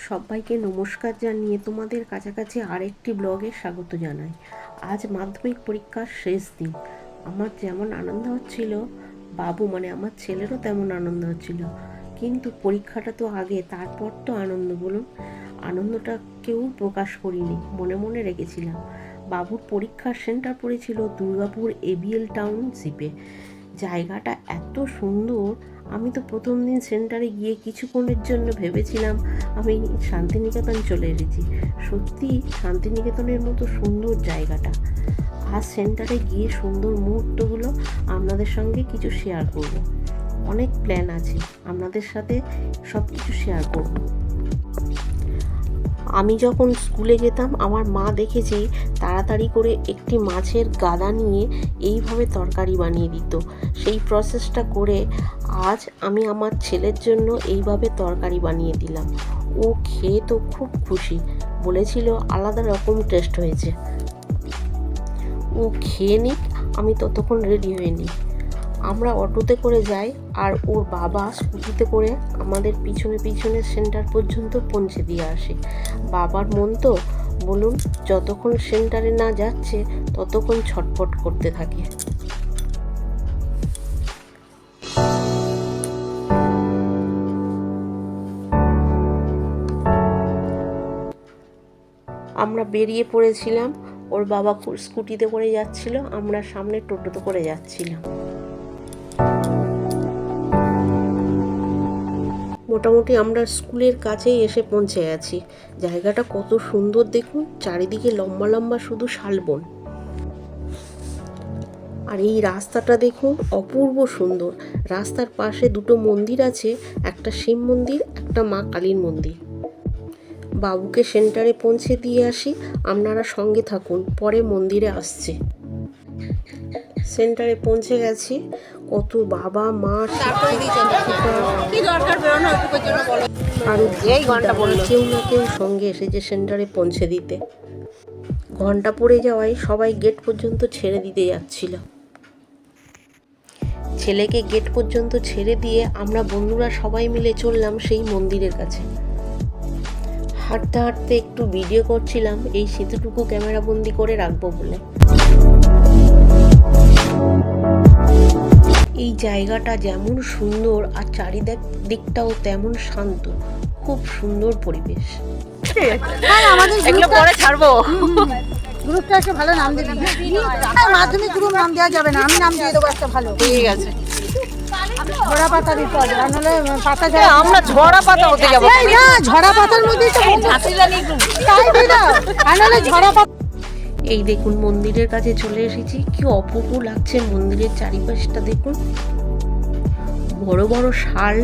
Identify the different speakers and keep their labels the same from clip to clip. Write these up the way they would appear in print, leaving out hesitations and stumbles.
Speaker 1: সবাইকে নমস্কার জানিয়ে তোমাদের কাছাকাছি আরেকটি ব্লগে স্বাগত জানাই। আজ মাধ্যমিক পরীক্ষার শেষ দিন। আমার যেমন আনন্দ হচ্ছিল, বাবু মানে আমার ছেলেরও তেমন আনন্দ হচ্ছিল। কিন্তু পরীক্ষাটা তো আগে, তারপর তো আনন্দ। বলুন, আনন্দটা কেউ প্রকাশ করিনি, মনে মনে রেখেছিলাম। বাবুর পরীক্ষার সেন্টার পড়েছিল দুর্গাপুর এবিএল টাউনশিপে। জায়গাটা এত সুন্দর, আমি তো প্রথম দিন সেন্টারে গিয়ে কিছুক্ষণের জন্য ভেবেছিলাম আমি শান্তিনিকেতন চলে এসেছি। সত্যি শান্তিনিকেতনের মতো সুন্দর জায়গাটা। আজ সেন্টারে গিয়ে সুন্দর মুহূর্তগুলো আপনাদের সঙ্গে কিছু শেয়ার করব। অনেক প্ল্যান আছে, আপনাদের সাথে সব কিছু শেয়ার করব। আমি যখন স্কুলে যেতাম, আমার মা দেখেছি তাড়াতাড়ি করে একটি মাছের গাদা নিয়ে এইভাবে তরকারি বানিয়ে দিত। সেই প্রসেসটা করে আজ আমি আমার ছেলের জন্য এইভাবে তরকারি বানিয়ে দিলাম। ও খেয়ে তো খুব খুশি, বলেছিল আলাদা রকম টেস্ট হয়েছে। ও খেয়ে নিক, আমি ততক্ষণ রেডি হয়ে নিই। আমরা অটোতে করে যাই আর ওর বাবা স্কুটিতে করে আমাদের পিছনে পিছনে সেন্টার পর্যন্ত পৌঁছে দিয়ে আসে। বাবার মন তো বলুন, যতক্ষণ সেন্টারে না যাচ্ছে ততক্ষণ ছটফট করতে থাকে। আমরা বেরিয়ে পড়েছিলাম, ওর বাবা স্কুটিতে করে যাচ্ছিল, আমরা সামনে টোটোতে করে যাচ্ছিলাম। মোটামুটি আমরা স্কুলের কাছেই এসে পৌঁছে গেছি। জায়গাটা কত সুন্দর দেখুন, চারিদিকে লম্বা লম্বা শুধু শালবন। আর এই রাস্তাটা দেখুন, অপূর্ব সুন্দর। রাস্তার পাশে দুটো মন্দির আছে, একটা শিব মন্দির, একটা মা কালীর মন্দির। বাবুকে সেন্টারে পৌঁছে দিয়ে আসি, আপনারা সঙ্গে থাকুন, পরে মন্দিরে আসছে। সেন্টারে পৌঁছে গেছি, কত বাবা মা কেউ না কেউ সঙ্গে এসেছে সেন্টারে পৌঁছে দিতে। ঘন্টা পড়ে যাওয়ায় সবাই গেট পর্যন্ত ছেড়ে দিতে যাচ্ছিল। ছেলেকে গেট পর্যন্ত ছেড়ে দিয়ে আমরা বন্ধুরা সবাই মিলে চললাম সেই মন্দিরের কাছে। হাঁটতে হাঁটতে একটু ভিডিও করছিলাম, এই সেতুটুকু ক্যামেরা বন্দি করে রাখবো বলে। এই জায়গাটা যেমন সুন্দর আর চারিদিকটাও তেমন শান্ত, খুব সুন্দর পরিবেশ।
Speaker 2: এগুলো পরে ছাড়বো। গ্রুপটা একটা ভালো নাম দিবি। মাধ্যমিক গ্রুপ নাম দেওয়া যাবে না, আমি নাম দিয়ে দেবো একটা ভালো। ঠিক আছে। ঝরা পাতা দিতে হবে, আর নাহলে পাতা যায়। আমরা ঝরা পাতা হতে যাবো না, ঝরা পাতার মধ্যেই তো হাসিলানি গ্রুপ তাই দিই না, আর নাহলে ঝরা পাতা।
Speaker 1: এই দেখুন মন্দিরের কাছে চলে এসেছি, কি অপূর্ব লাগছে মন্দিরের চারিপাশটা দেখুন। বড় বড় শাল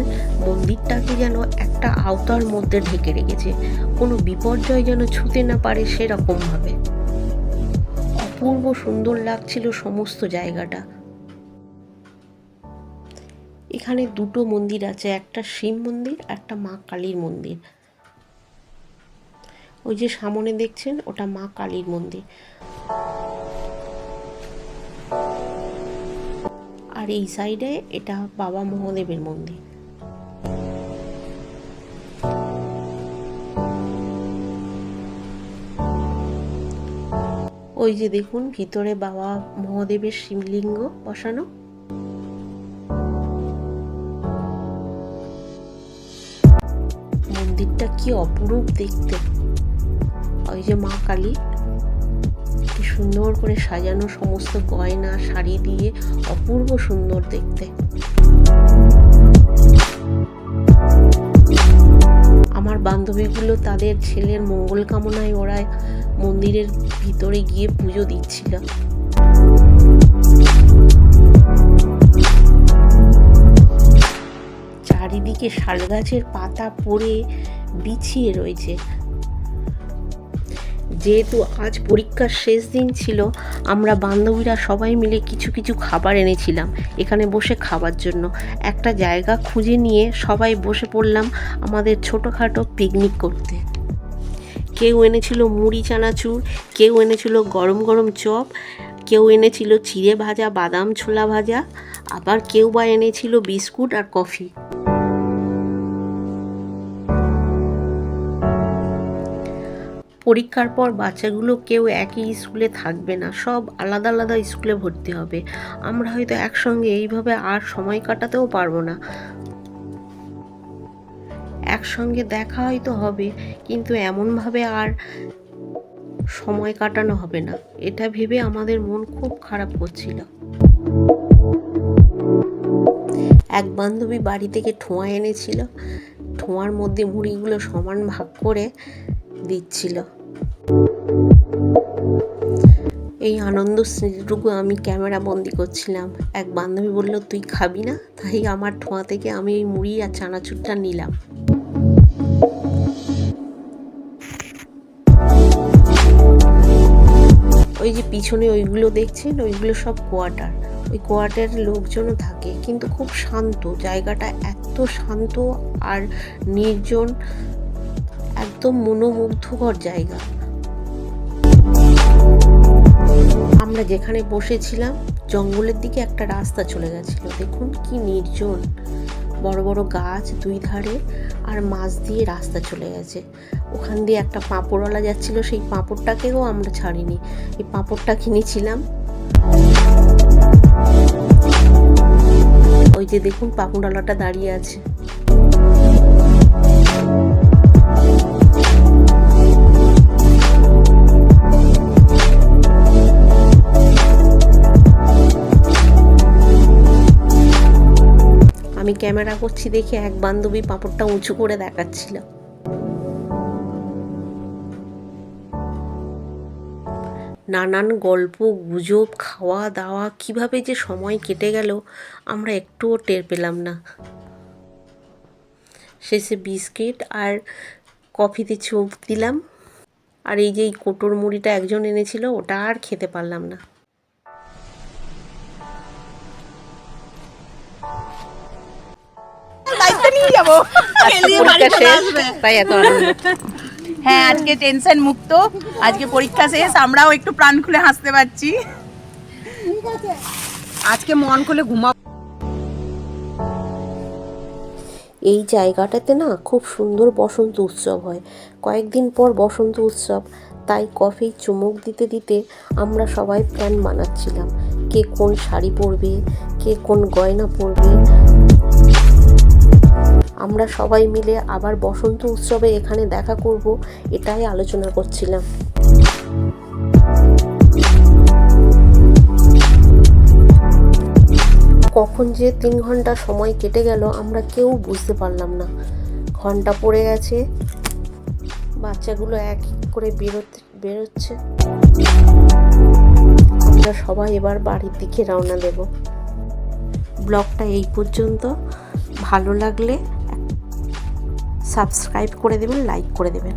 Speaker 1: মন্দিরটাকে যেন একটা আওতার মধ্যে ঢেকে রেখেছে, কোনো বিপর্যয় যেন ছুঁতে না পারে সেরকম ভাবে। অপূর্ব সুন্দর লাগছিল সমস্ত জায়গাটা। এখানে দুটো মন্দির আছে, একটা শিব মন্দির, একটা মা কালীর মন্দির। ওই যে সামনে দেখছেন, ওটা মা কালীর মন্দির। আর এই সাইডে এটা বাবা মহাদেবের মন্দির। ওই যে দেখুন ভিতরে বাবা মহাদেবের শিবলিঙ্গ বসানো। মন্দিরটা কি অপরূপ দেখতে। ওই যে মা কালী, কি সুন্দর করে সাজানো, সমস্ত গয়না শাড়ি দিয়ে, অপূর্ব সুন্দর দেখতে। আমার বান্ধবীগুলো তাদের ছেলের মঙ্গল কামনায় ওরা মন্দিরের ভিতরে গিয়ে পুজো দিচ্ছিল। চারিদিকে শাল গাছের পাতা পড়ে বিছিয়ে রয়েছে। যেহেতু আজ পরীক্ষার শেষ দিন ছিল, আমরা বান্ধবীরা সবাই মিলে কিছু কিছু খাবার এনেছিলাম এখানে বসে খাবার জন্য। একটা জায়গা খুঁজে নিয়ে সবাই বসে পড়লাম আমাদের ছোটোখাটো পিকনিক করতে। কেউ এনেছিল মুড়ি চানাচুর, কেউ এনেছিল গরম গরম চপ, কেউ এনেছিল চিড়ে ভাজা, বাদাম ছোলা ভাজা, আবার কেউ বা এনেছিল বিস্কুট আর কফি। পরীক্ষার পর বাচ্চাগুলো কেউ একই স্কুলে থাকবে না, সব আলাদা আলাদা স্কুলে ভর্তি হবে। আমরা হয়তো একসঙ্গে এইভাবে আর সময় কাটাতেও পারবো না। একসঙ্গে দেখা হয়তো হবে, কিন্তু এমনভাবে আর সময় কাটানো হবে না, এটা ভেবে আমাদের মন খুব খারাপ করছিল। এক বান্ধবী বাড়ি থেকে ঠোঁয়া এনেছিল, ঠোঁয়ার মধ্যে মুড়িগুলো সমান ভাগ করে দিচ্ছিল। এই আনন্দ স্মৃতিটুকু আমি ক্যামেরা বন্দি করছিলাম। এক বান্ধবী বলল, তুই খাবি না? তাই আমার ঠোঁয়া থেকে আমি এই মুড়ি আর চানাচুরটা নিলাম। ওই যে পিছনে ওইগুলো দেখছেন, ওইগুলো সব কোয়ার্টার। ওই কোয়ার্টারের লোকজনও থাকে, কিন্তু খুব শান্ত। জায়গাটা এত শান্ত আর নির্জন, একদম মনোমুগ্ধকর জায়গা। আমরা যেখানে বসেছিলাম জঙ্গলের দিকে একটা রাস্তা চলে গেছিল। দেখুন কি নির্জন, বড় বড় গাছ দুই ধারে, আর মাছ দিয়ে রাস্তা চলে গেছে। ওখান দিয়ে একটা পাঁপড়ওয়ালা যাচ্ছিল, সেই পাঁপড়টাকেও আমরা ছাড়িনি। এই পাঁপড়টা কিনেছিলাম। ওই যে দেখুন পাঁপড়ওয়ালাটা দাঁড়িয়ে আছে। আমি ক্যামেরা করছি দেখে এক বান্ধবী পাঁপড়টা উঁচু করে দেখাচ্ছিল। নানান গল্প গুজব, খাওয়া দাওয়া, কিভাবে যে সময় কেটে গেল আমরা একটুও টের পেলাম না। শেষে বিস্কিট আর কফিতে চুপ দিলাম। আর এই যে এই কোটোর মুড়িটা একজন এনেছিল, ওটা আর খেতে পারলাম না। তাই এত আনন্দ।
Speaker 3: হ্যাঁ, আজকে টেনশন মুক্ত, আজকে পরীক্ষা শেষ, আমরাও একটু প্রাণ খুলে হাসতে পারছি।
Speaker 2: আজকে মন খুলে ঘুমাবো।
Speaker 1: এই জায়গাটাতে না খুব সুন্দর বসন্ত উৎসব হয়। কয়েকদিন পর বসন্ত উৎসব, তাই কফি চুমুক দিতে দিতে আমরা সবাই প্ল্যান বানাচ্ছিলাম, কে কোন শাড়ি পরবে, কে কোন গয়না পরবে। আমরা সবাই মিলে আবার বসন্ত উৎসবে এখানে দেখা করব, এটাই আলোচনা করছিলাম। কখন যে 3 ঘন্টা সময় কেটে গেল আমরা কেউ বুঝতে পারলাম না। ঘন্টা পড়ে গেছে, বাচ্চাগুলো এক করে বেরোচ্ছে। আমরা সবাই এবার বাড়ির দিকে রওনা দেব। ব্লগটা এই পর্যন্ত। ভালো লাগলে সাবস্ক্রাইব করে দেবেন, লাইক করে দেবেন।